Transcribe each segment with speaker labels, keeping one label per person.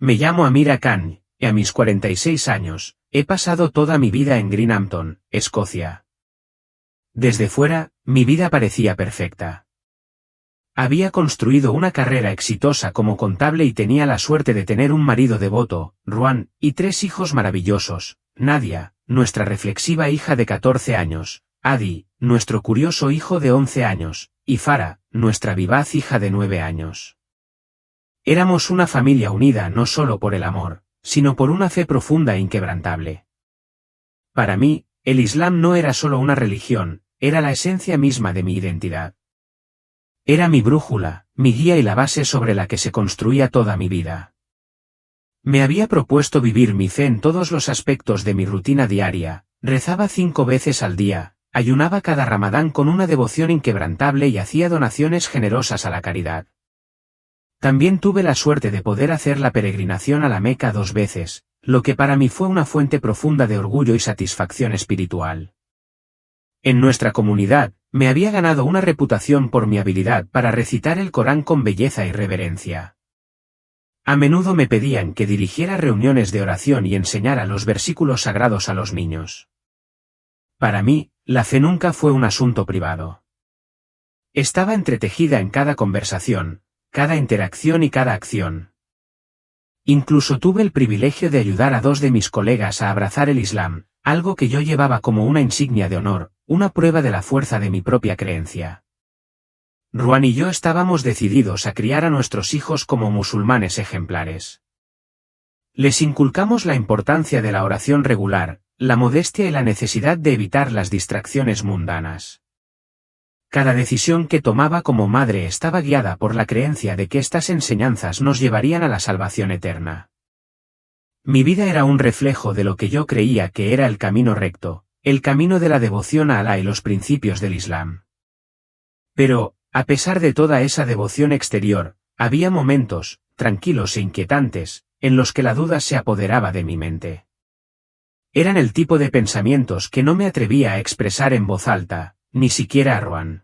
Speaker 1: Me llamo Amira Khan, y a mis 46 años, he pasado toda mi vida en Greenhampton, Escocia. Desde fuera, mi vida parecía perfecta. Había construido una carrera exitosa como contable y tenía la suerte de tener un marido devoto, Ruan, y 3 hijos maravillosos, Nadia, nuestra reflexiva hija de 14 años, Adi, nuestro curioso hijo de 11 años, y Farah, nuestra vivaz hija de 9 años. Éramos una familia unida no solo por el amor, sino por una fe profunda e inquebrantable. Para mí, el Islam no era solo una religión, era la esencia misma de mi identidad. Era mi brújula, mi guía y la base sobre la que se construía toda mi vida. Me había propuesto vivir mi fe en todos los aspectos de mi rutina diaria, rezaba 5 veces al día, ayunaba cada Ramadán con una devoción inquebrantable y hacía donaciones generosas a la caridad. También tuve la suerte de poder hacer la peregrinación a la Meca 2 veces, lo que para mí fue una fuente profunda de orgullo y satisfacción espiritual. En nuestra comunidad, me había ganado una reputación por mi habilidad para recitar el Corán con belleza y reverencia. A menudo me pedían que dirigiera reuniones de oración y enseñara los versículos sagrados a los niños. Para mí, la fe nunca fue un asunto privado. Estaba entretejida en cada conversación, cada interacción y cada acción. Incluso tuve el privilegio de ayudar a 2 de mis colegas a abrazar el Islam, algo que yo llevaba como una insignia de honor, una prueba de la fuerza de mi propia creencia. Ruan y yo estábamos decididos a criar a nuestros hijos como musulmanes ejemplares. Les inculcamos la importancia de la oración regular, la modestia y la necesidad de evitar las distracciones mundanas. Cada decisión que tomaba como madre estaba guiada por la creencia de que estas enseñanzas nos llevarían a la salvación eterna. Mi vida era un reflejo de lo que yo creía que era el camino recto, el camino de la devoción a Alá y los principios del Islam. Pero, a pesar de toda esa devoción exterior, había momentos, tranquilos e inquietantes, en los que la duda se apoderaba de mi mente. Eran el tipo de pensamientos que no me atrevía a expresar en voz alta, ni siquiera a Ruan.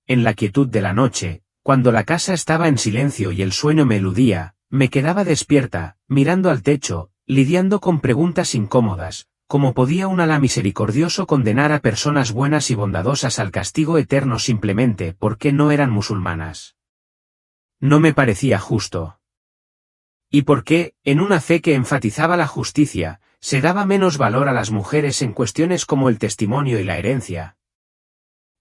Speaker 1: En la quietud de la noche, cuando la casa estaba en silencio y el sueño me eludía, me quedaba despierta, mirando al techo, lidiando con preguntas incómodas, ¿cómo podía un Alá misericordioso condenar a personas buenas y bondadosas al castigo eterno simplemente porque no eran musulmanas? No me parecía justo. ¿Y por qué, en una fe que enfatizaba la justicia, se daba menos valor a las mujeres en cuestiones como el testimonio y la herencia?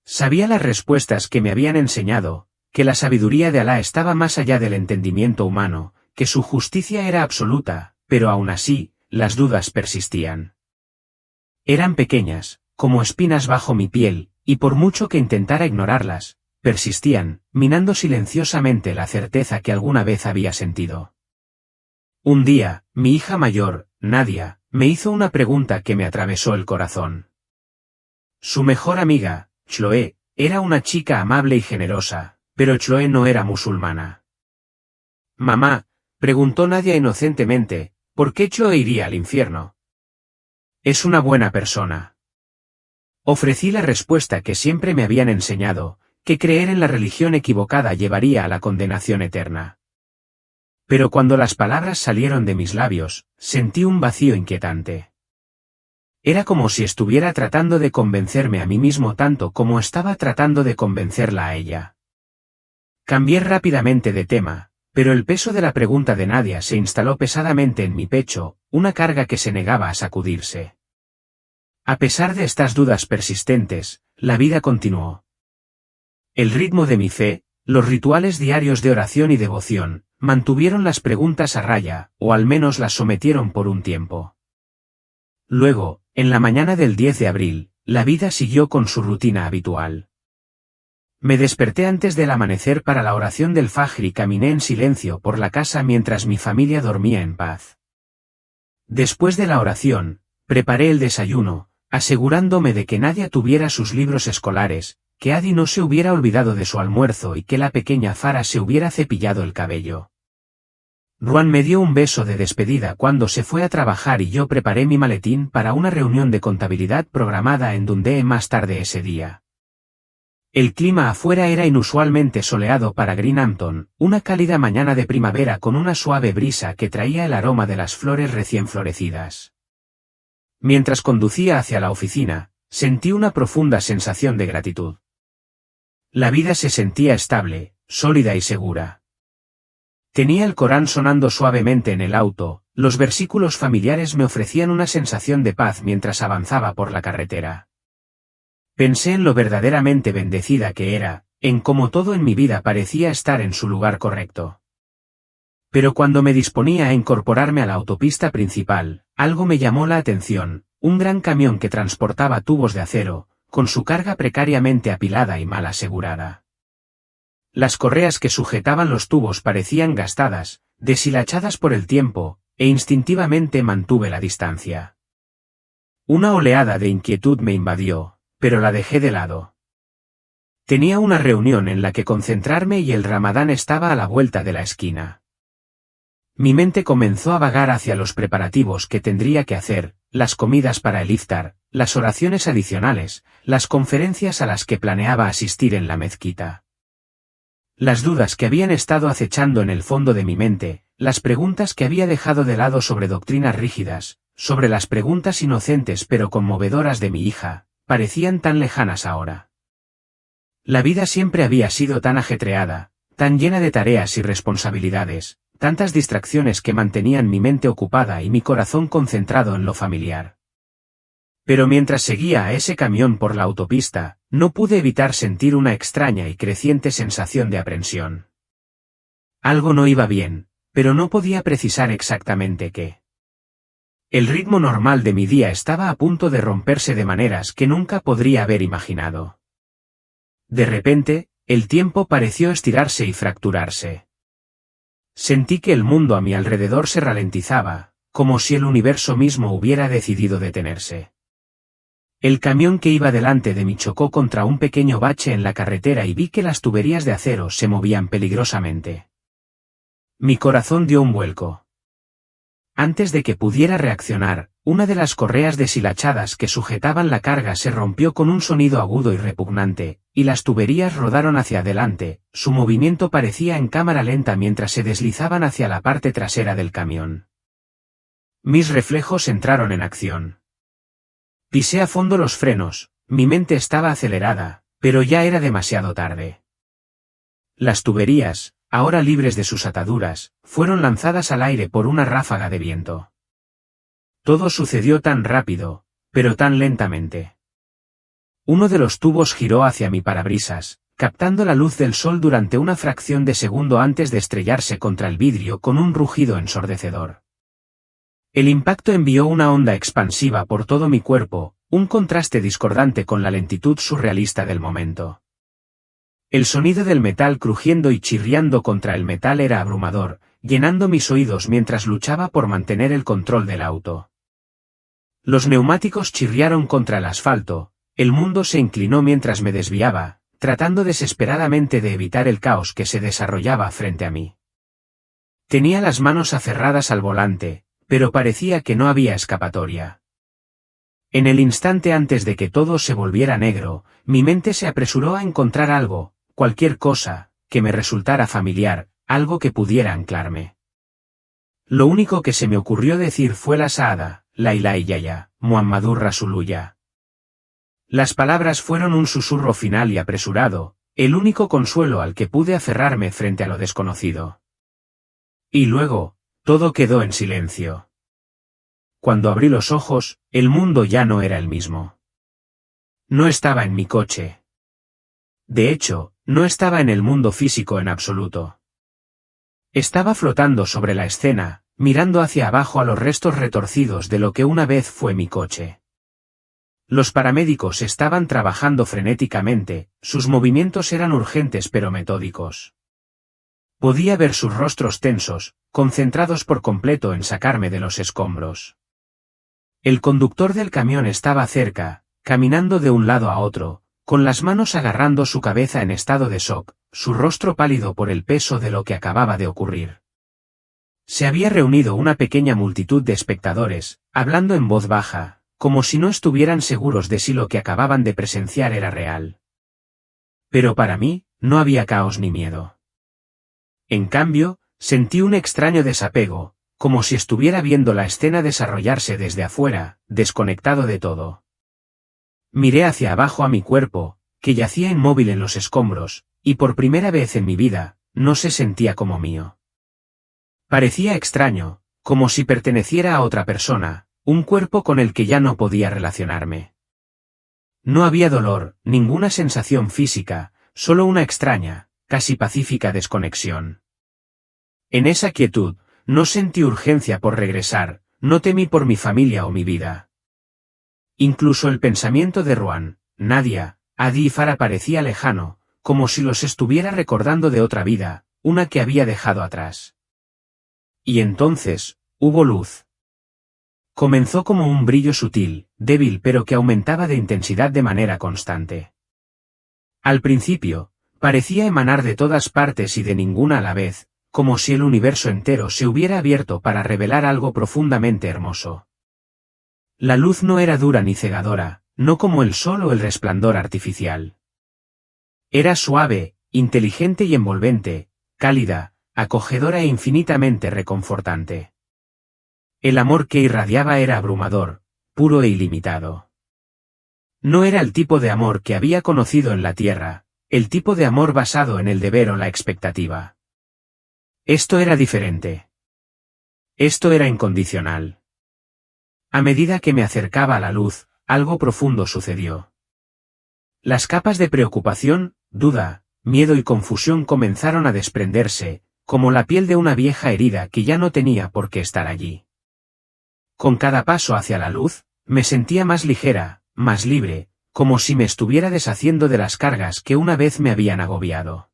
Speaker 1: Sabía las respuestas que me habían enseñado, que la sabiduría de Alá estaba más allá del entendimiento humano, que su justicia era absoluta, pero aún así, las dudas persistían. Eran pequeñas, como espinas bajo mi piel, y por mucho que intentara ignorarlas, persistían, minando silenciosamente la certeza que alguna vez había sentido. Un día, mi hija mayor, Nadia, me hizo una pregunta que me atravesó el corazón. Su mejor amiga, Chloe, era una chica amable y generosa, pero Chloe no era musulmana. Mamá, preguntó Nadia inocentemente, ¿por qué Chloe iría al infierno? Es una buena persona. Ofrecí la respuesta que siempre me habían enseñado, que creer en la religión equivocada llevaría a la condenación eterna. Pero cuando las palabras salieron de mis labios, sentí un vacío inquietante. Era como si estuviera tratando de convencerme a mí mismo tanto como estaba tratando de convencerla a ella. Cambié rápidamente de tema, pero el peso de la pregunta de Nadia se instaló pesadamente en mi pecho, una carga que se negaba a sacudirse. A pesar de estas dudas persistentes, la vida continuó. El ritmo de mi fe, los rituales diarios de oración y devoción, mantuvieron las preguntas a raya, o al menos las sometieron por un tiempo. Luego, en la mañana del 10 de abril, la vida siguió con su rutina habitual. Me desperté antes del amanecer para la oración del Fajr y caminé en silencio por la casa mientras mi familia dormía en paz. Después de la oración, preparé el desayuno, asegurándome de que Nadia tuviera sus libros escolares, que Adi no se hubiera olvidado de su almuerzo y que la pequeña Farah se hubiera cepillado el cabello. Ruan me dio un beso de despedida cuando se fue a trabajar y yo preparé mi maletín para una reunión de contabilidad programada en Dundee más tarde ese día. El clima afuera era inusualmente soleado para Greenhampton, una cálida mañana de primavera con una suave brisa que traía el aroma de las flores recién florecidas. Mientras conducía hacia la oficina, sentí una profunda sensación de gratitud. La vida se sentía estable, sólida y segura. Tenía el Corán sonando suavemente en el auto, los versículos familiares me ofrecían una sensación de paz mientras avanzaba por la carretera. Pensé en lo verdaderamente bendecida que era, en cómo todo en mi vida parecía estar en su lugar correcto. Pero cuando me disponía a incorporarme a la autopista principal, algo me llamó la atención, un gran camión que transportaba tubos de acero, con su carga precariamente apilada y mal asegurada. Las correas que sujetaban los tubos parecían gastadas, deshilachadas por el tiempo, e instintivamente mantuve la distancia. Una oleada de inquietud me invadió, pero la dejé de lado. Tenía una reunión en la que concentrarme y el Ramadán estaba a la vuelta de la esquina. Mi mente comenzó a vagar hacia los preparativos que tendría que hacer, las comidas para el iftar, las oraciones adicionales, las conferencias a las que planeaba asistir en la mezquita. Las dudas que habían estado acechando en el fondo de mi mente, las preguntas que había dejado de lado sobre doctrinas rígidas, sobre las preguntas inocentes pero conmovedoras de mi hija, parecían tan lejanas ahora. La vida siempre había sido tan ajetreada, tan llena de tareas y responsabilidades, tantas distracciones que mantenían mi mente ocupada y mi corazón concentrado en lo familiar. Pero mientras seguía a ese camión por la autopista, no pude evitar sentir una extraña y creciente sensación de aprensión. Algo no iba bien, pero no podía precisar exactamente qué. El ritmo normal de mi día estaba a punto de romperse de maneras que nunca podría haber imaginado. De repente, el tiempo pareció estirarse y fracturarse. Sentí que el mundo a mi alrededor se ralentizaba, como si el universo mismo hubiera decidido detenerse. El camión que iba delante de mí chocó contra un pequeño bache en la carretera y vi que las tuberías de acero se movían peligrosamente. Mi corazón dio un vuelco. Antes de que pudiera reaccionar, una de las correas deshilachadas que sujetaban la carga se rompió con un sonido agudo y repugnante, y las tuberías rodaron hacia adelante, su movimiento parecía en cámara lenta mientras se deslizaban hacia la parte trasera del camión. Mis reflejos entraron en acción. Pisé a fondo los frenos, mi mente estaba acelerada, pero ya era demasiado tarde. Las tuberías, ahora libres de sus ataduras, fueron lanzadas al aire por una ráfaga de viento. Todo sucedió tan rápido, pero tan lentamente. Uno de los tubos giró hacia mi parabrisas, captando la luz del sol durante una fracción de segundo antes de estrellarse contra el vidrio con un rugido ensordecedor. El impacto envió una onda expansiva por todo mi cuerpo, un contraste discordante con la lentitud surrealista del momento. El sonido del metal crujiendo y chirriando contra el metal era abrumador, llenando mis oídos mientras luchaba por mantener el control del auto. Los neumáticos chirriaron contra el asfalto, el mundo se inclinó mientras me desviaba, tratando desesperadamente de evitar el caos que se desarrollaba frente a mí. Tenía las manos aferradas al volante, pero parecía que no había escapatoria. En el instante antes de que todo se volviera negro, mi mente se apresuró a encontrar algo, cualquier cosa, que me resultara familiar, algo que pudiera anclarme. Lo único que se me ocurrió decir fue la Shahada, la ilaha illallah, Muhammadur Rasulullah. Las palabras fueron un susurro final y apresurado, el único consuelo al que pude aferrarme frente a lo desconocido. Y luego, todo quedó en silencio. Cuando abrí los ojos, el mundo ya no era el mismo. No estaba en mi coche. De hecho, no estaba en el mundo físico en absoluto. Estaba flotando sobre la escena, mirando hacia abajo a los restos retorcidos de lo que una vez fue mi coche. Los paramédicos estaban trabajando frenéticamente, sus movimientos eran urgentes pero metódicos. Podía ver sus rostros tensos, concentrados por completo en sacarme de los escombros. El conductor del camión estaba cerca, caminando de un lado a otro, con las manos agarrando su cabeza en estado de shock, su rostro pálido por el peso de lo que acababa de ocurrir. Se había reunido una pequeña multitud de espectadores, hablando en voz baja, como si no estuvieran seguros de si lo que acababan de presenciar era real. Pero para mí, no había caos ni miedo. En cambio, sentí un extraño desapego, como si estuviera viendo la escena desarrollarse desde afuera, desconectado de todo. Miré hacia abajo a mi cuerpo, que yacía inmóvil en los escombros, y por primera vez en mi vida, no se sentía como mío. Parecía extraño, como si perteneciera a otra persona, un cuerpo con el que ya no podía relacionarme. No había dolor, ninguna sensación física, solo una extraña, casi pacífica desconexión. En esa quietud, no sentí urgencia por regresar, no temí por mi familia o mi vida. Incluso el pensamiento de Ruan, Nadia, Adi y Farah parecía lejano, como si los estuviera recordando de otra vida, una que había dejado atrás. Y entonces, hubo luz. Comenzó como un brillo sutil, débil pero que aumentaba de intensidad de manera constante. Al principio, parecía emanar de todas partes y de ninguna a la vez, como si el universo entero se hubiera abierto para revelar algo profundamente hermoso. La luz no era dura ni cegadora, no como el sol o el resplandor artificial. Era suave, inteligente y envolvente, cálida, acogedora e infinitamente reconfortante. El amor que irradiaba era abrumador, puro e ilimitado. No era el tipo de amor que había conocido en la tierra, el tipo de amor basado en el deber o la expectativa. Esto era diferente. Esto era incondicional. A medida que me acercaba a la luz, algo profundo sucedió. Las capas de preocupación, duda, miedo y confusión comenzaron a desprenderse, como la piel de una vieja herida que ya no tenía por qué estar allí. Con cada paso hacia la luz, me sentía más ligera, más libre, como si me estuviera deshaciendo de las cargas que una vez me habían agobiado.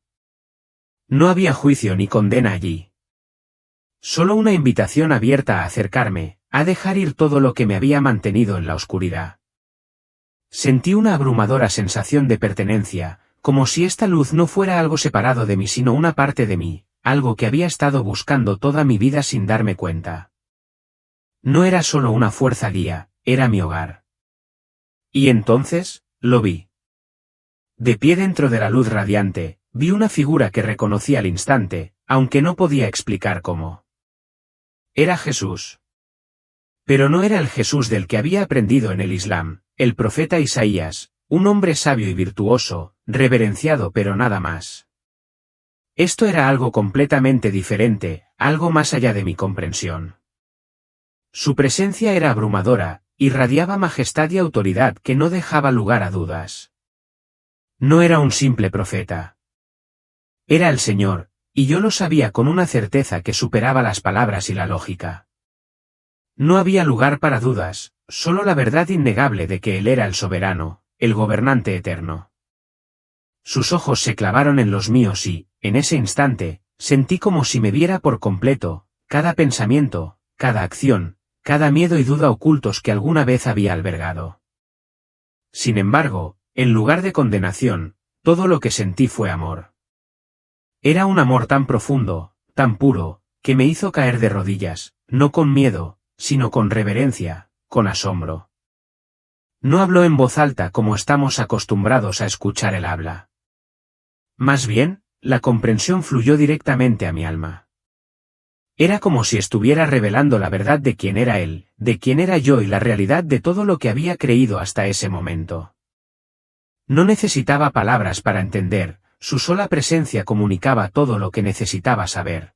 Speaker 1: No había juicio ni condena allí. Solo una invitación abierta a acercarme, a dejar ir todo lo que me había mantenido en la oscuridad. Sentí una abrumadora sensación de pertenencia, como si esta luz no fuera algo separado de mí sino una parte de mí, algo que había estado buscando toda mi vida sin darme cuenta. No era solo una fuerza guía, era mi hogar. Y entonces, lo vi. De pie dentro de la luz radiante, vi una figura que reconocí al instante, aunque no podía explicar cómo. Era Jesús. Pero no era el Jesús del que había aprendido en el Islam, el profeta Isaías, un hombre sabio y virtuoso, reverenciado pero nada más. Esto era algo completamente diferente, algo más allá de mi comprensión. Su presencia era abrumadora, irradiaba majestad y autoridad que no dejaba lugar a dudas. No era un simple profeta. Era el Señor, y yo lo sabía con una certeza que superaba las palabras y la lógica. No había lugar para dudas, solo la verdad innegable de que Él era el soberano, el gobernante eterno. Sus ojos se clavaron en los míos y, en ese instante, sentí como si me viera por completo, cada pensamiento, cada acción, cada miedo y duda ocultos que alguna vez había albergado. Sin embargo, en lugar de condenación, todo lo que sentí fue amor. Era un amor tan profundo, tan puro, que me hizo caer de rodillas, no con miedo, sino con reverencia, con asombro. No habló en voz alta como estamos acostumbrados a escuchar él habla. Más bien, la comprensión fluyó directamente a mi alma. Era como si estuviera revelando la verdad de quién era él, de quién era yo y la realidad de todo lo que había creído hasta ese momento. No necesitaba palabras para entender, su sola presencia comunicaba todo lo que necesitaba saber.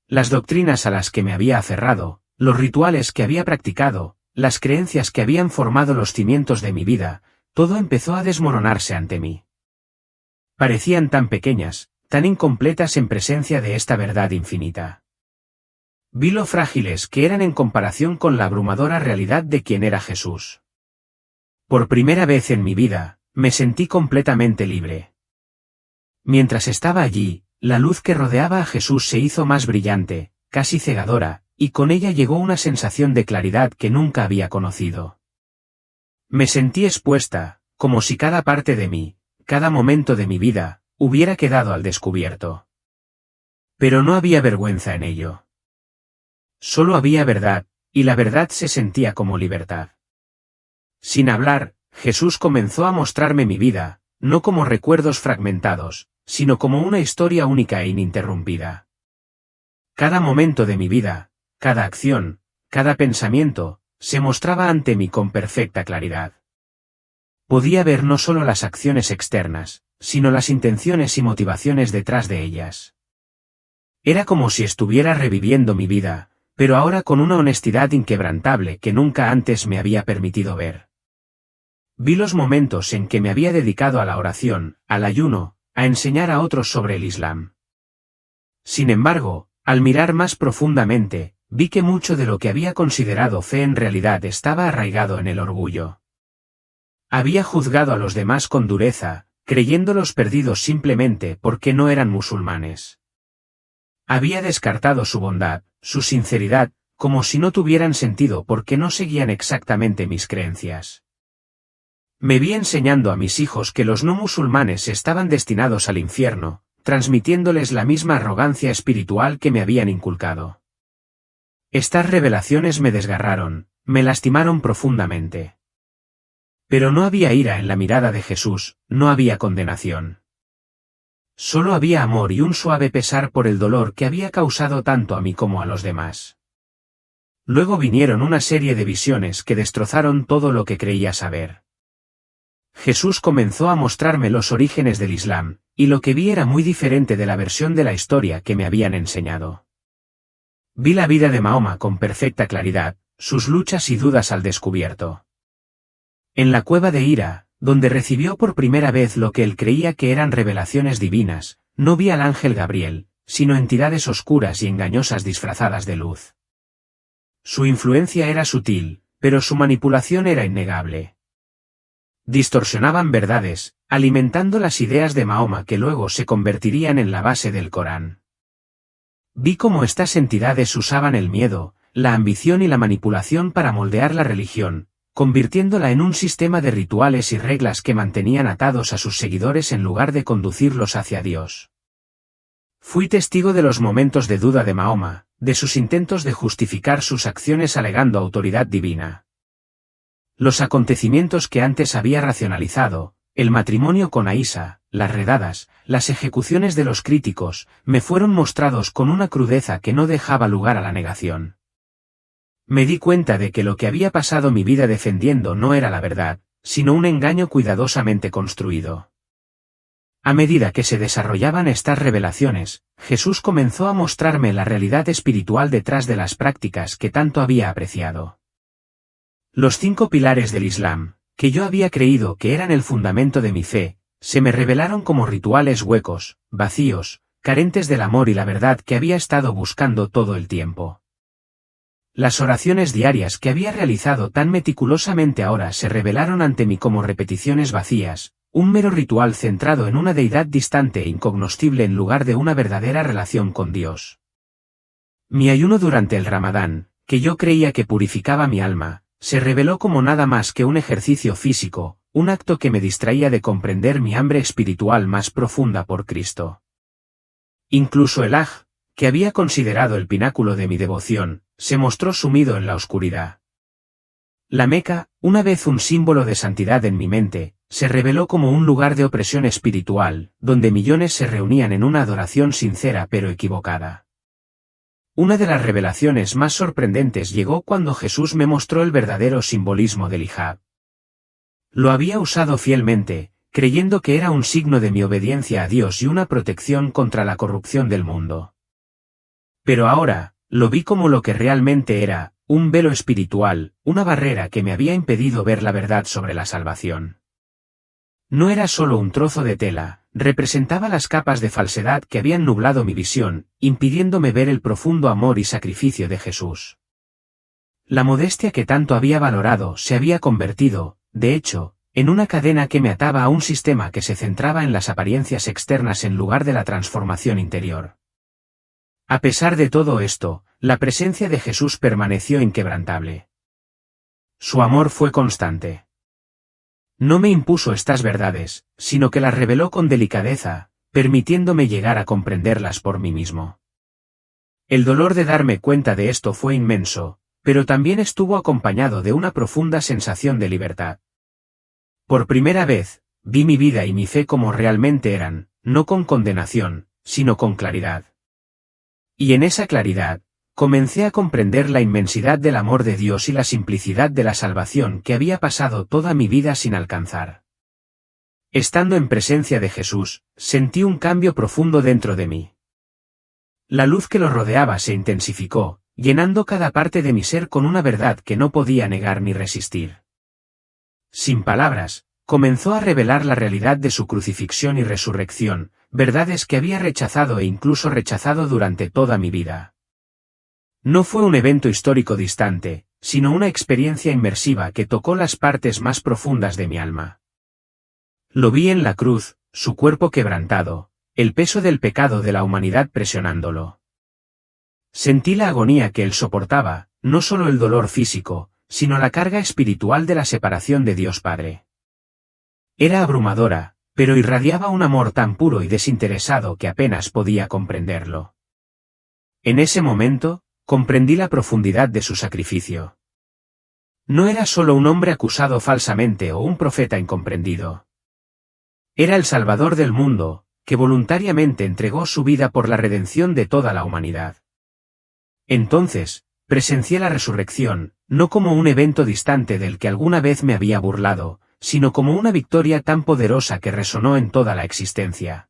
Speaker 1: Las doctrinas a las que me había aferrado, los rituales que había practicado, las creencias que habían formado los cimientos de mi vida, todo empezó a desmoronarse ante mí. Parecían tan pequeñas, tan incompletas en presencia de esta verdad infinita. Vi lo frágiles que eran en comparación con la abrumadora realidad de quién era Jesús. Por primera vez en mi vida, me sentí completamente libre. Mientras estaba allí, la luz que rodeaba a Jesús se hizo más brillante, casi cegadora, y con ella llegó una sensación de claridad que nunca había conocido. Me sentí expuesta, como si cada parte de mí, cada momento de mi vida, hubiera quedado al descubierto. Pero no había vergüenza en ello. Solo había verdad, y la verdad se sentía como libertad. Sin hablar, Jesús comenzó a mostrarme mi vida, no como recuerdos fragmentados, sino como una historia única e ininterrumpida. Cada momento de mi vida, cada acción, cada pensamiento, se mostraba ante mí con perfecta claridad. Podía ver no solo las acciones externas, sino las intenciones y motivaciones detrás de ellas. Era como si estuviera reviviendo mi vida, pero ahora con una honestidad inquebrantable que nunca antes me había permitido ver. Vi los momentos en que me había dedicado a la oración, al ayuno, a enseñar a otros sobre el Islam. Sin embargo, al mirar más profundamente, vi que mucho de lo que había considerado fe en realidad estaba arraigado en el orgullo. Había juzgado a los demás con dureza, creyéndolos perdidos simplemente porque no eran musulmanes. Había descartado su bondad, su sinceridad, como si no tuvieran sentido porque no seguían exactamente mis creencias. Me vi enseñando a mis hijos que los no musulmanes estaban destinados al infierno, transmitiéndoles la misma arrogancia espiritual que me habían inculcado. Estas revelaciones me desgarraron, me lastimaron profundamente. Pero no había ira en la mirada de Jesús, no había condenación. Solo había amor y un suave pesar por el dolor que había causado tanto a mí como a los demás. Luego vinieron una serie de visiones que destrozaron todo lo que creía saber. Jesús comenzó a mostrarme los orígenes del Islam, y lo que vi era muy diferente de la versión de la historia que me habían enseñado. Vi la vida de Mahoma con perfecta claridad, sus luchas y dudas al descubierto. En la cueva de Hira, donde recibió por primera vez lo que él creía que eran revelaciones divinas, no vi al ángel Gabriel, sino entidades oscuras y engañosas disfrazadas de luz. Su influencia era sutil, pero su manipulación era innegable. Distorsionaban verdades, alimentando las ideas de Mahoma que luego se convertirían en la base del Corán. Vi cómo estas entidades usaban el miedo, la ambición y la manipulación para moldear la religión, convirtiéndola en un sistema de rituales y reglas que mantenían atados a sus seguidores en lugar de conducirlos hacia Dios. Fui testigo de los momentos de duda de Mahoma, de sus intentos de justificar sus acciones alegando autoridad divina. Los acontecimientos que antes había racionalizado, el matrimonio con Aisha, las redadas, las ejecuciones de los críticos, me fueron mostrados con una crudeza que no dejaba lugar a la negación. Me di cuenta de que lo que había pasado mi vida defendiendo no era la verdad, sino un engaño cuidadosamente construido. A medida que se desarrollaban estas revelaciones, Jesús comenzó a mostrarme la realidad espiritual detrás de las prácticas que tanto había apreciado. Los 5 pilares del Islam, que yo había creído que eran el fundamento de mi fe, se me revelaron como rituales huecos, vacíos, carentes del amor y la verdad que había estado buscando todo el tiempo. Las oraciones diarias que había realizado tan meticulosamente ahora se revelaron ante mí como repeticiones vacías, un mero ritual centrado en una deidad distante e incognoscible en lugar de una verdadera relación con Dios. Mi ayuno durante el Ramadán, que yo creía que purificaba mi alma, se reveló como nada más que un ejercicio físico, un acto que me distraía de comprender mi hambre espiritual más profunda por Cristo. Incluso el Hajj, que había considerado el pináculo de mi devoción, se mostró sumido en la oscuridad. La Meca, una vez un símbolo de santidad en mi mente, se reveló como un lugar de opresión espiritual, donde millones se reunían en una adoración sincera pero equivocada. Una de las revelaciones más sorprendentes llegó cuando Jesús me mostró el verdadero simbolismo del hijab. Lo había usado fielmente, creyendo que era un signo de mi obediencia a Dios y una protección contra la corrupción del mundo. Pero ahora, lo vi como lo que realmente era, un velo espiritual, una barrera que me había impedido ver la verdad sobre la salvación. No era solo un trozo de tela, representaba las capas de falsedad que habían nublado mi visión, impidiéndome ver el profundo amor y sacrificio de Jesús. La modestia que tanto había valorado se había convertido, de hecho, en una cadena que me ataba a un sistema que se centraba en las apariencias externas en lugar de la transformación interior. A pesar de todo esto, la presencia de Jesús permaneció inquebrantable. Su amor fue constante. No me impuso estas verdades, sino que las reveló con delicadeza, permitiéndome llegar a comprenderlas por mí mismo. El dolor de darme cuenta de esto fue inmenso, pero también estuvo acompañado de una profunda sensación de libertad. Por primera vez, vi mi vida y mi fe como realmente eran, no con condenación, sino con claridad. Y en esa claridad, comencé a comprender la inmensidad del amor de Dios y la simplicidad de la salvación que había pasado toda mi vida sin alcanzar. Estando en presencia de Jesús, sentí un cambio profundo dentro de mí. La luz que lo rodeaba se intensificó, llenando cada parte de mi ser con una verdad que no podía negar ni resistir. Sin palabras, comenzó a revelar la realidad de su crucifixión y resurrección, verdades que había rechazado e incluso rechazado durante toda mi vida. No fue un evento histórico distante, sino una experiencia inmersiva que tocó las partes más profundas de mi alma. Lo vi en la cruz, su cuerpo quebrantado, el peso del pecado de la humanidad presionándolo. Sentí la agonía que él soportaba, no solo el dolor físico, sino la carga espiritual de la separación de Dios Padre. Era abrumadora, pero irradiaba un amor tan puro y desinteresado que apenas podía comprenderlo. En ese momento, comprendí la profundidad de su sacrificio. No era solo un hombre acusado falsamente o un profeta incomprendido. Era el Salvador del mundo, que voluntariamente entregó su vida por la redención de toda la humanidad. Entonces, presencié la resurrección, no como un evento distante del que alguna vez me había burlado, sino como una victoria tan poderosa que resonó en toda la existencia.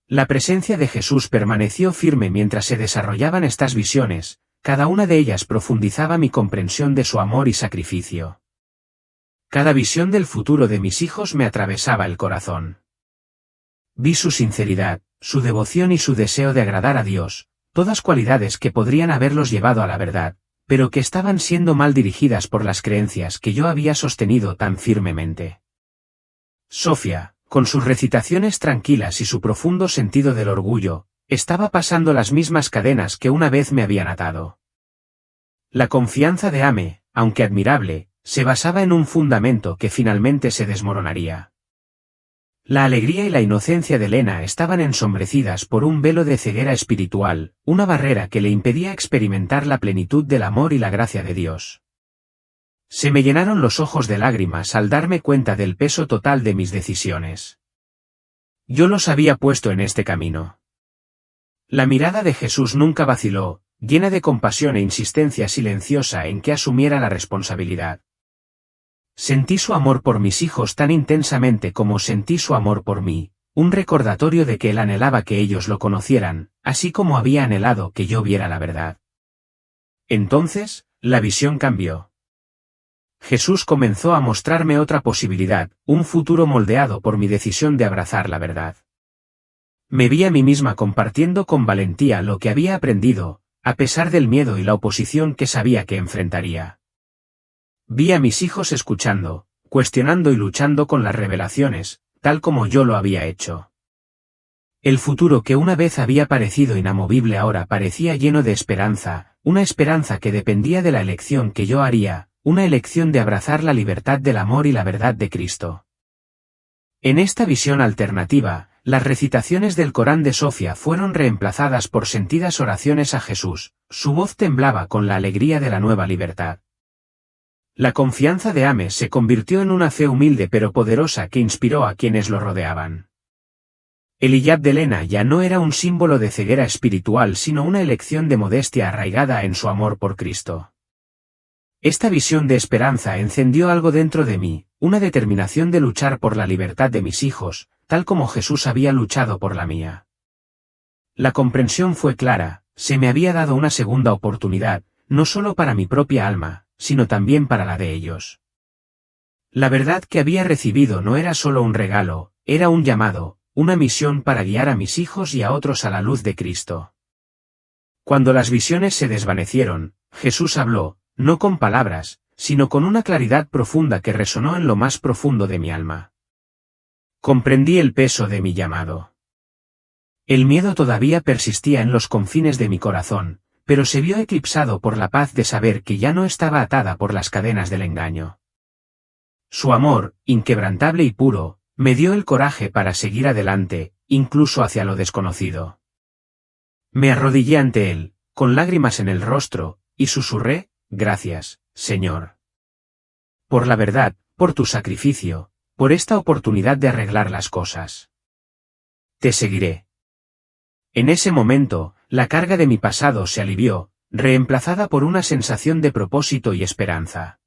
Speaker 1: La presencia de Jesús permaneció firme mientras se desarrollaban estas visiones, cada una de ellas profundizaba mi comprensión de su amor y sacrificio. Cada visión del futuro de mis hijos me atravesaba el corazón. Vi su sinceridad, su devoción y su deseo de agradar a Dios, todas cualidades que podrían haberlos llevado a la verdad, pero que estaban siendo mal dirigidas por las creencias que yo había sostenido tan firmemente. Sofía, con sus recitaciones tranquilas y su profundo sentido del orgullo, estaba pasando las mismas cadenas que una vez me habían atado. La confianza de Ame, aunque admirable, se basaba en un fundamento que finalmente se desmoronaría. La alegría y la inocencia de Elena estaban ensombrecidas por un velo de ceguera espiritual, una barrera que le impedía experimentar la plenitud del amor y la gracia de Dios. Se me llenaron los ojos de lágrimas al darme cuenta del peso total de mis decisiones. Yo los había puesto en este camino. La mirada de Jesús nunca vaciló, llena de compasión e insistencia silenciosa en que asumiera la responsabilidad. Sentí su amor por mis hijos tan intensamente como sentí su amor por mí, un recordatorio de que él anhelaba que ellos lo conocieran, así como había anhelado que yo viera la verdad. Entonces, la visión cambió. Jesús comenzó a mostrarme otra posibilidad, un futuro moldeado por mi decisión de abrazar la verdad. Me vi a mí misma compartiendo con valentía lo que había aprendido, a pesar del miedo y la oposición que sabía que enfrentaría. Vi a mis hijos escuchando, cuestionando y luchando con las revelaciones, tal como yo lo había hecho. El futuro que una vez había parecido inamovible ahora parecía lleno de esperanza, una esperanza que dependía de la elección que yo haría, una elección de abrazar la libertad del amor y la verdad de Cristo. En esta visión alternativa, las recitaciones del Corán de Sofía fueron reemplazadas por sentidas oraciones a Jesús, su voz temblaba con la alegría de la nueva libertad. La confianza de Ame se convirtió en una fe humilde pero poderosa que inspiró a quienes lo rodeaban. El hiyab de Elena ya no era un símbolo de ceguera espiritual sino una elección de modestia arraigada en su amor por Cristo. Esta visión de esperanza encendió algo dentro de mí, una determinación de luchar por la libertad de mis hijos, tal como Jesús había luchado por la mía. La comprensión fue clara, se me había dado una segunda oportunidad, no solo para mi propia alma, sino también para la de ellos. La verdad que había recibido no era solo un regalo, era un llamado, una misión para guiar a mis hijos y a otros a la luz de Cristo. Cuando las visiones se desvanecieron, Jesús habló, no con palabras, sino con una claridad profunda que resonó en lo más profundo de mi alma. Comprendí el peso de mi llamado. El miedo todavía persistía en los confines de mi corazón, pero se vio eclipsado por la paz de saber que ya no estaba atada por las cadenas del engaño. Su amor, inquebrantable y puro, me dio el coraje para seguir adelante, incluso hacia lo desconocido. Me arrodillé ante él, con lágrimas en el rostro, y susurré, gracias, Señor. Por la verdad, por tu sacrificio, por esta oportunidad de arreglar las cosas. Te seguiré. En ese momento, la carga de mi pasado se alivió, reemplazada por una sensación de propósito y esperanza.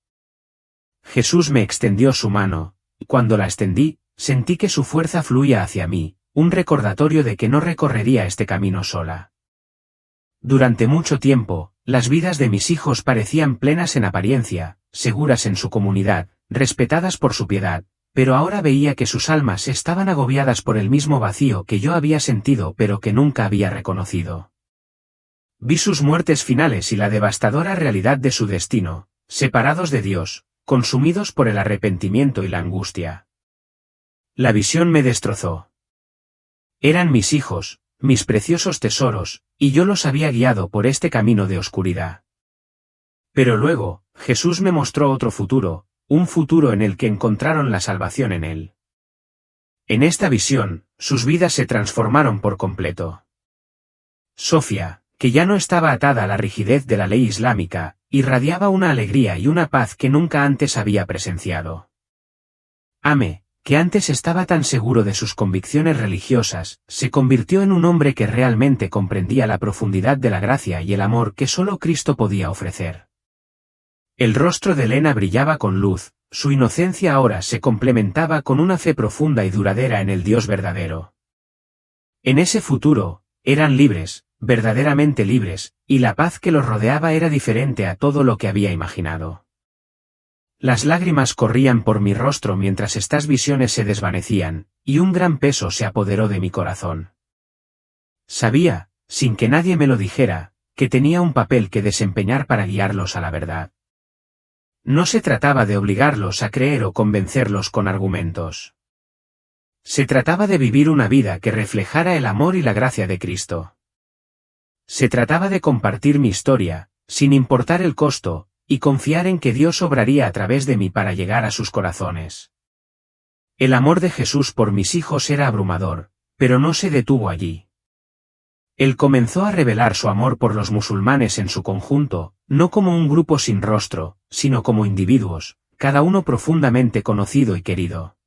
Speaker 1: Jesús me extendió su mano, y cuando la extendí, sentí que su fuerza fluía hacia mí, un recordatorio de que no recorrería este camino sola. Durante mucho tiempo, las vidas de mis hijos parecían plenas en apariencia, seguras en su comunidad, respetadas por su piedad, pero ahora veía que sus almas estaban agobiadas por el mismo vacío que yo había sentido pero que nunca había reconocido. Vi sus muertes finales y la devastadora realidad de su destino, separados de Dios, consumidos por el arrepentimiento y la angustia. La visión me destrozó. Eran mis hijos, mis preciosos tesoros, y yo los había guiado por este camino de oscuridad. Pero luego, Jesús me mostró otro futuro, un futuro en el que encontraron la salvación en Él. En esta visión, sus vidas se transformaron por completo. Sofía, que ya no estaba atada a la rigidez de la ley islámica, irradiaba una alegría y una paz que nunca antes había presenciado. Ame, que antes estaba tan seguro de sus convicciones religiosas, se convirtió en un hombre que realmente comprendía la profundidad de la gracia y el amor que solo Cristo podía ofrecer. El rostro de Elena brillaba con luz, su inocencia ahora se complementaba con una fe profunda y duradera en el Dios verdadero. En ese futuro, eran libres, verdaderamente libres, y la paz que los rodeaba era diferente a todo lo que había imaginado. Las lágrimas corrían por mi rostro mientras estas visiones se desvanecían, y un gran peso se apoderó de mi corazón. Sabía, sin que nadie me lo dijera, que tenía un papel que desempeñar para guiarlos a la verdad. No se trataba de obligarlos a creer o convencerlos con argumentos. Se trataba de vivir una vida que reflejara el amor y la gracia de Cristo. Se trataba de compartir mi historia, sin importar el costo, y confiar en que Dios obraría a través de mí para llegar a sus corazones. El amor de Jesús por mis hijos era abrumador, pero no se detuvo allí. Él comenzó a revelar su amor por los musulmanes en su conjunto, no como un grupo sin rostro, sino como individuos, cada uno profundamente conocido y querido.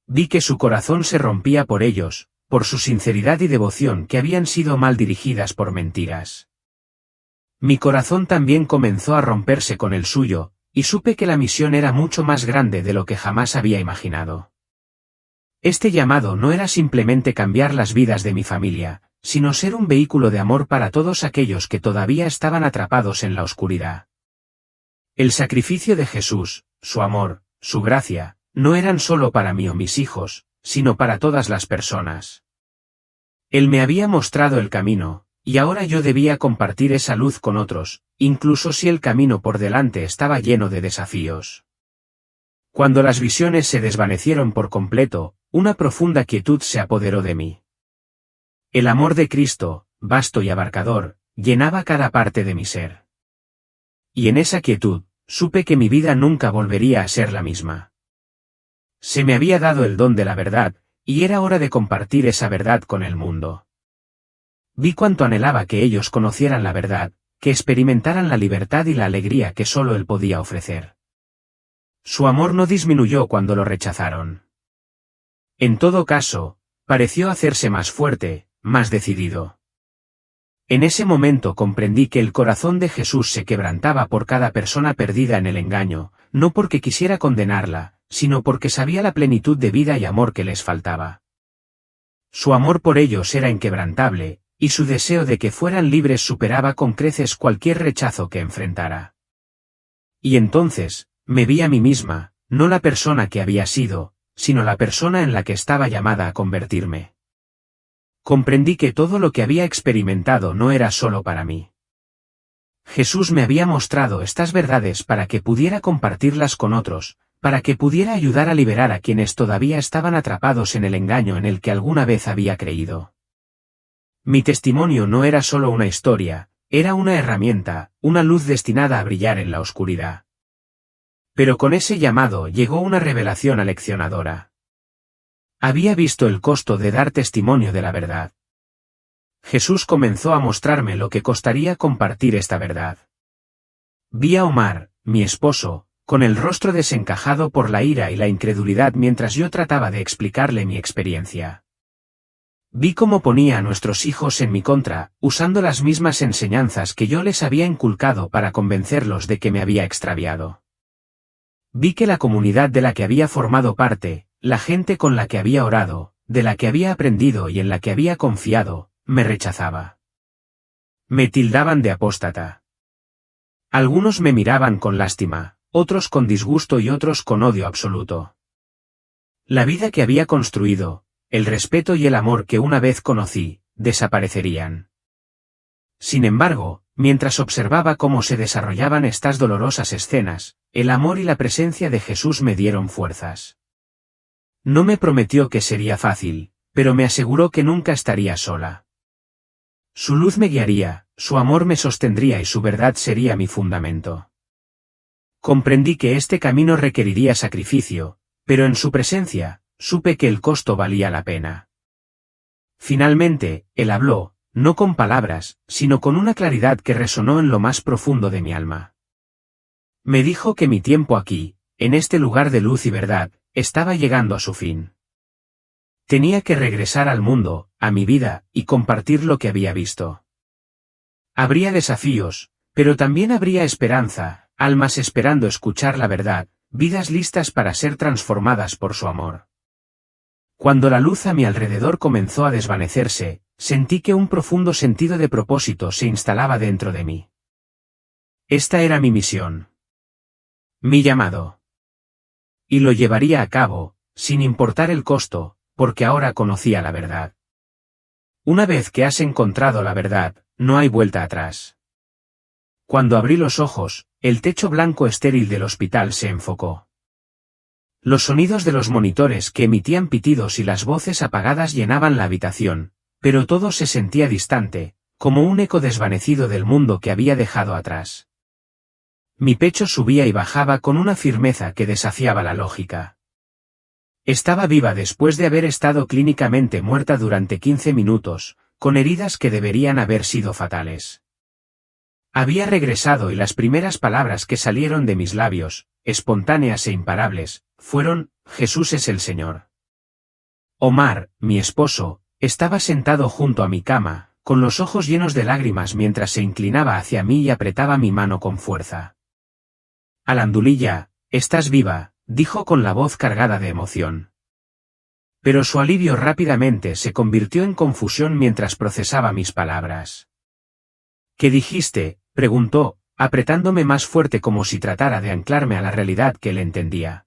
Speaker 1: Vi que su corazón se rompía por ellos, por su sinceridad y devoción que habían sido mal dirigidas por mentiras. Mi corazón también comenzó a romperse con el suyo, y supe que la misión era mucho más grande de lo que jamás había imaginado. Este llamado no era simplemente cambiar las vidas de mi familia, sino ser un vehículo de amor para todos aquellos que todavía estaban atrapados en la oscuridad. El sacrificio de Jesús, su amor, su gracia, no eran solo para mí o mis hijos, sino para todas las personas. Él me había mostrado el camino, y ahora yo debía compartir esa luz con otros, incluso si el camino por delante estaba lleno de desafíos. Cuando las visiones se desvanecieron por completo, una profunda quietud se apoderó de mí. El amor de Cristo, vasto y abarcador, llenaba cada parte de mi ser. Y en esa quietud, supe que mi vida nunca volvería a ser la misma. Se me había dado el don de la verdad, y era hora de compartir esa verdad con el mundo. Vi cuánto anhelaba que ellos conocieran la verdad, que experimentaran la libertad y la alegría que solo Él podía ofrecer. Su amor no disminuyó cuando lo rechazaron. En todo caso, pareció hacerse más fuerte, más decidido. En ese momento comprendí que el corazón de Jesús se quebrantaba por cada persona perdida en el engaño, no porque quisiera condenarla, sino porque sabía la plenitud de vida y amor que les faltaba. Su amor por ellos era inquebrantable, y su deseo de que fueran libres superaba con creces cualquier rechazo que enfrentara. Y entonces, me vi a mí misma, no la persona que había sido, sino la persona en la que estaba llamada a convertirme. Comprendí que todo lo que había experimentado no era solo para mí. Jesús me había mostrado estas verdades para que pudiera compartirlas con otros, para que pudiera ayudar a liberar a quienes todavía estaban atrapados en el engaño en el que alguna vez había creído. Mi testimonio no era solo una historia, era una herramienta, una luz destinada a brillar en la oscuridad. Pero con ese llamado llegó una revelación aleccionadora. Había visto el costo de dar testimonio de la verdad. Jesús comenzó a mostrarme lo que costaría compartir esta verdad. Vi a Omar, mi esposo, con el rostro desencajado por la ira y la incredulidad mientras yo trataba de explicarle mi experiencia. Vi cómo ponía a nuestros hijos en mi contra, usando las mismas enseñanzas que yo les había inculcado para convencerlos de que me había extraviado. Vi que la comunidad de la que había formado parte, la gente con la que había orado, de la que había aprendido y en la que había confiado, me rechazaba. Me tildaban de apóstata. Algunos me miraban con lástima, otros con disgusto y otros con odio absoluto. La vida que había construido, el respeto y el amor que una vez conocí, desaparecerían. Sin embargo, mientras observaba cómo se desarrollaban estas dolorosas escenas, el amor y la presencia de Jesús me dieron fuerzas. No me prometió que sería fácil, pero me aseguró que nunca estaría sola. Su luz me guiaría, su amor me sostendría y su verdad sería mi fundamento. Comprendí que este camino requeriría sacrificio, pero en su presencia, supe que el costo valía la pena. Finalmente, él habló, no con palabras, sino con una claridad que resonó en lo más profundo de mi alma. Me dijo que mi tiempo aquí, en este lugar de luz y verdad, estaba llegando a su fin. Tenía que regresar al mundo, a mi vida, y compartir lo que había visto. Habría desafíos, pero también habría esperanza, almas esperando escuchar la verdad, vidas listas para ser transformadas por su amor. Cuando la luz a mi alrededor comenzó a desvanecerse, sentí que un profundo sentido de propósito se instalaba dentro de mí. Esta era mi misión. Mi llamado. Y lo llevaría a cabo, sin importar el costo, porque ahora conocía la verdad. Una vez que has encontrado la verdad, no hay vuelta atrás. Cuando abrí los ojos, el techo blanco estéril del hospital se enfocó. Los sonidos de los monitores que emitían pitidos y las voces apagadas llenaban la habitación, pero todo se sentía distante, como un eco desvanecido del mundo que había dejado atrás. Mi pecho subía y bajaba con una firmeza que desafiaba la lógica. Estaba viva después de haber estado clínicamente muerta durante 15 minutos, con heridas que deberían haber sido fatales. Había regresado y las primeras palabras que salieron de mis labios, espontáneas e imparables, fueron, Jesús es el Señor. Omar, mi esposo, estaba sentado junto a mi cama, con los ojos llenos de lágrimas mientras se inclinaba hacia mí y apretaba mi mano con fuerza. Alandulilla, estás viva, dijo con la voz cargada de emoción. Pero su alivio rápidamente se convirtió en confusión mientras procesaba mis palabras. ¿Qué dijiste?, preguntó, apretándome más fuerte como si tratara de anclarme a la realidad que él entendía.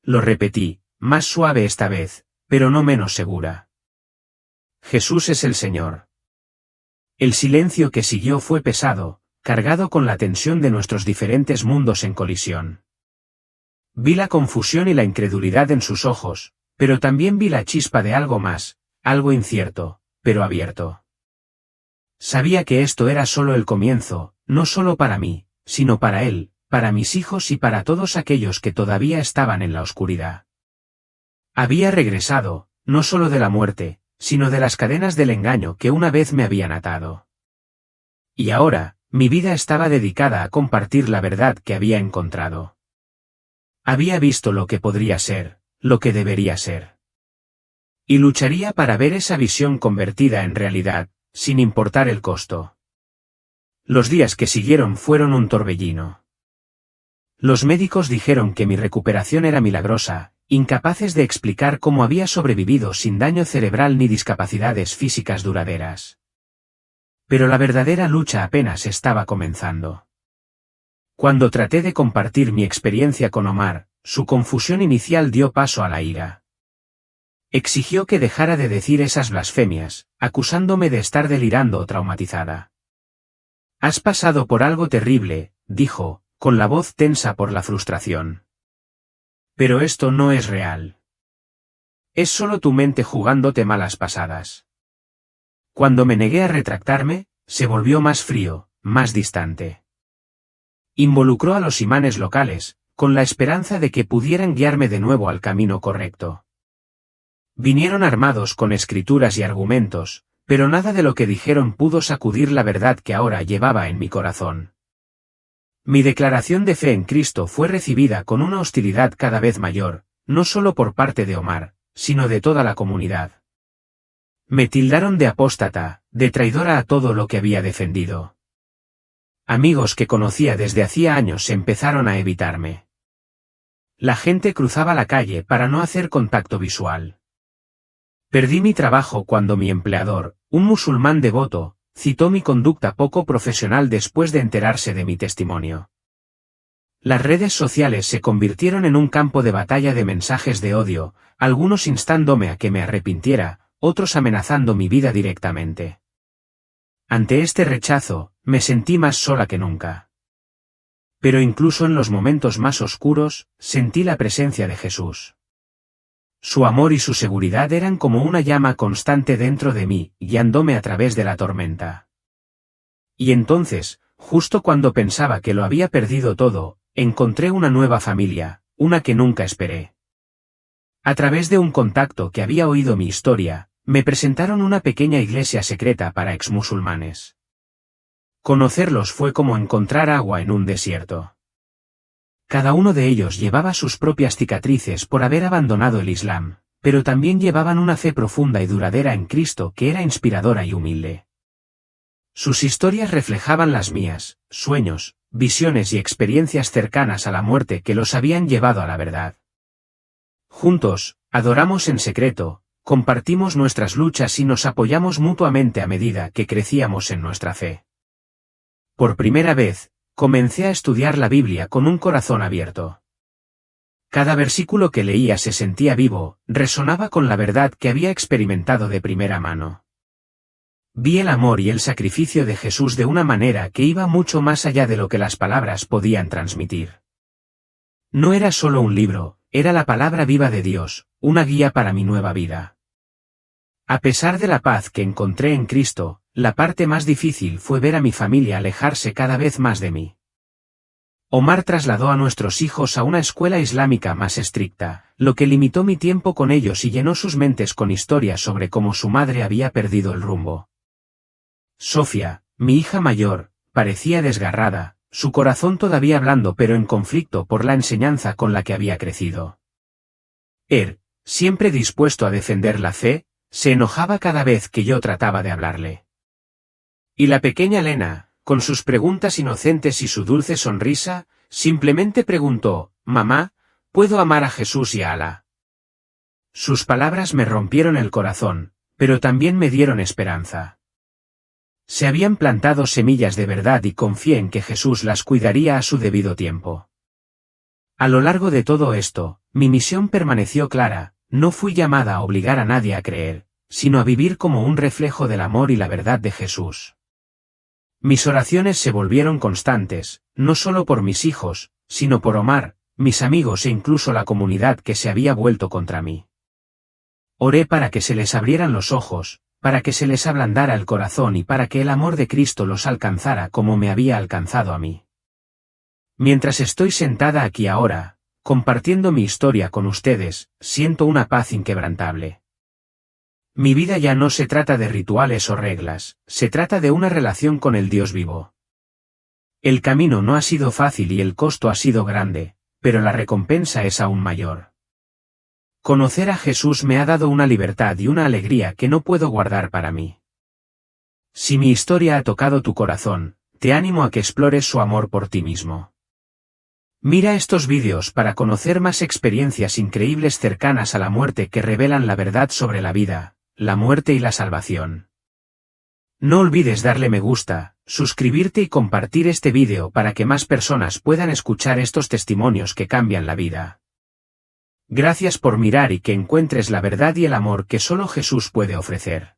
Speaker 1: Lo repetí, más suave esta vez, pero no menos segura. Jesús es el Señor. El silencio que siguió fue pesado, cargado con la tensión de nuestros diferentes mundos en colisión. Vi la confusión y la incredulidad en sus ojos, pero también vi la chispa de algo más, algo incierto, pero abierto. Sabía que esto era solo el comienzo, no solo para mí, sino para él, para mis hijos y para todos aquellos que todavía estaban en la oscuridad. Había regresado, no solo de la muerte, sino de las cadenas del engaño que una vez me habían atado. Y ahora, mi vida estaba dedicada a compartir la verdad que había encontrado. Había visto lo que podría ser, lo que debería ser. Y lucharía para ver esa visión convertida en realidad, sin importar el costo. Los días que siguieron fueron un torbellino. Los médicos dijeron que mi recuperación era milagrosa, incapaces de explicar cómo había sobrevivido sin daño cerebral ni discapacidades físicas duraderas. Pero la verdadera lucha apenas estaba comenzando. Cuando traté de compartir mi experiencia con Omar, su confusión inicial dio paso a la ira. Exigió que dejara de decir esas blasfemias, acusándome de estar delirando o traumatizada. Has pasado por algo terrible, dijo, con la voz tensa por la frustración. Pero esto no es real. Es solo tu mente jugándote malas pasadas. Cuando me negué a retractarme, se volvió más frío, más distante. Involucró a los imanes locales, con la esperanza de que pudieran guiarme de nuevo al camino correcto. Vinieron armados con escrituras y argumentos, pero nada de lo que dijeron pudo sacudir la verdad que ahora llevaba en mi corazón. Mi declaración de fe en Cristo fue recibida con una hostilidad cada vez mayor, no solo por parte de Omar, sino de toda la comunidad. Me tildaron de apóstata, de traidora a todo lo que había defendido. Amigos que conocía desde hacía años empezaron a evitarme. La gente cruzaba la calle para no hacer contacto visual. Perdí mi trabajo cuando mi empleador, un musulmán devoto, citó mi conducta poco profesional después de enterarse de mi testimonio. Las redes sociales se convirtieron en un campo de batalla de mensajes de odio, algunos instándome a que me arrepintiera, otros amenazando mi vida directamente. Ante este rechazo, me sentí más sola que nunca. Pero incluso en los momentos más oscuros, sentí la presencia de Jesús. Su amor y su seguridad eran como una llama constante dentro de mí, guiándome a través de la tormenta. Y entonces, justo cuando pensaba que lo había perdido todo, encontré una nueva familia, una que nunca esperé. A través de un contacto que había oído mi historia, me presentaron una pequeña iglesia secreta para exmusulmanes. Conocerlos fue como encontrar agua en un desierto. Cada uno de ellos llevaba sus propias cicatrices por haber abandonado el Islam, pero también llevaban una fe profunda y duradera en Cristo que era inspiradora y humilde. Sus historias reflejaban las mías, sueños, visiones y experiencias cercanas a la muerte que los habían llevado a la verdad. Juntos, adoramos en secreto, compartimos nuestras luchas y nos apoyamos mutuamente a medida que crecíamos en nuestra fe. Por primera vez, comencé a estudiar la Biblia con un corazón abierto. Cada versículo que leía se sentía vivo, resonaba con la verdad que había experimentado de primera mano. Vi el amor y el sacrificio de Jesús de una manera que iba mucho más allá de lo que las palabras podían transmitir. No era solo un libro, era la palabra viva de Dios, una guía para mi nueva vida. A pesar de la paz que encontré en Cristo, la parte más difícil fue ver a mi familia alejarse cada vez más de mí. Omar trasladó a nuestros hijos a una escuela islámica más estricta, lo que limitó mi tiempo con ellos y llenó sus mentes con historias sobre cómo su madre había perdido el rumbo. Sofía, mi hija mayor, parecía desgarrada, su corazón todavía blando pero en conflicto por la enseñanza con la que había crecido. Siempre dispuesto a defender la fe, se enojaba cada vez que yo trataba de hablarle. Y la pequeña Lena, con sus preguntas inocentes y su dulce sonrisa, simplemente preguntó, «Mamá, ¿puedo amar a Jesús y a Alá?». Sus palabras me rompieron el corazón, pero también me dieron esperanza. Se habían plantado semillas de verdad y confié en que Jesús las cuidaría a su debido tiempo. A lo largo de todo esto, mi misión permaneció clara, no fui llamada a obligar a nadie a creer, sino a vivir como un reflejo del amor y la verdad de Jesús. Mis oraciones se volvieron constantes, no solo por mis hijos, sino por Omar, mis amigos e incluso la comunidad que se había vuelto contra mí. Oré para que se les abrieran los ojos, para que se les ablandara el corazón y para que el amor de Cristo los alcanzara como me había alcanzado a mí. Mientras estoy sentada aquí ahora, compartiendo mi historia con ustedes, siento una paz inquebrantable. Mi vida ya no se trata de rituales o reglas, se trata de una relación con el Dios vivo. El camino no ha sido fácil y el costo ha sido grande, pero la recompensa es aún mayor. Conocer a Jesús me ha dado una libertad y una alegría que no puedo guardar para mí. Si mi historia ha tocado tu corazón, te animo a que explores su amor por ti mismo. Mira estos vídeos para conocer más experiencias increíbles cercanas a la muerte que revelan la verdad sobre la vida, la muerte y la salvación. No olvides darle me gusta, suscribirte y compartir este vídeo para que más personas puedan escuchar estos testimonios que cambian la vida. Gracias por mirar y que encuentres la verdad y el amor que solo Jesús puede ofrecer.